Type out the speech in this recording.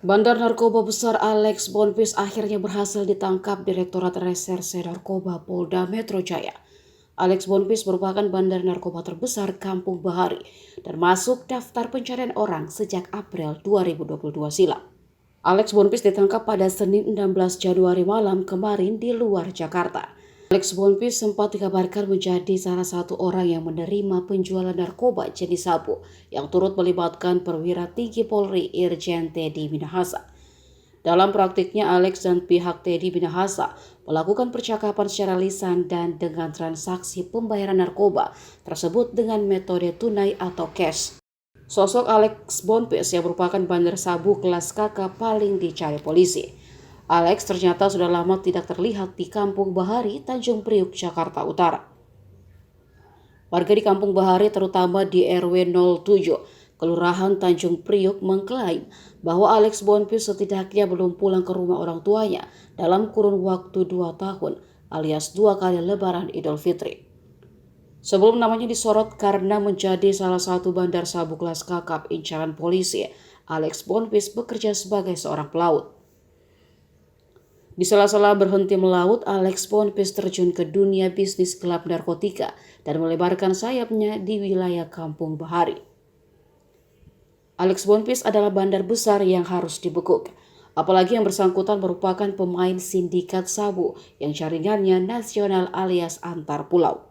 Bandar narkoba besar Alex Bonfils akhirnya berhasil ditangkap Direktorat Reserse Narkoba Polda Metro Jaya. Alex Bonfils merupakan bandar narkoba terbesar Kampung Bahari dan masuk daftar pencarian orang sejak April 2022 silam. Alex Bonfils ditangkap pada Senin 16 Januari malam kemarin di luar Jakarta. Alex Bonfils sempat dikabarkan menjadi salah satu orang yang menerima penjualan narkoba jenis sabu yang turut melibatkan perwira tinggi Polri Irjen Teddy Minahasa. Dalam praktiknya, Alex dan pihak Teddy Minahasa melakukan percakapan secara lisan dan dengan transaksi pembayaran narkoba tersebut dengan metode tunai atau cash. Sosok Alex Bonfils yang merupakan bandar sabu kelas kakak paling dicari polisi. Alex ternyata sudah lama tidak terlihat di Kampung Bahari, Tanjung Priuk, Jakarta Utara. Warga di Kampung Bahari terutama di RW 07, Kelurahan Tanjung Priuk mengklaim bahwa Alex Bonfils setidaknya belum pulang ke rumah orang tuanya dalam kurun waktu 2 tahun alias 2 kali Lebaran Idul Fitri. Sebelum namanya disorot karena menjadi salah satu bandar sabu kelas kakap incaran polisi, Alex Bonfils bekerja sebagai seorang pelaut. Di sela-sela berhenti melaut, Alex Bonfils terjun ke dunia bisnis gelap narkotika dan melebarkan sayapnya di wilayah Kampung Bahari. Alex Bonfils adalah bandar besar yang harus dibekuk, apalagi yang bersangkutan merupakan pemain sindikat sabu yang jaringannya nasional alias antar pulau.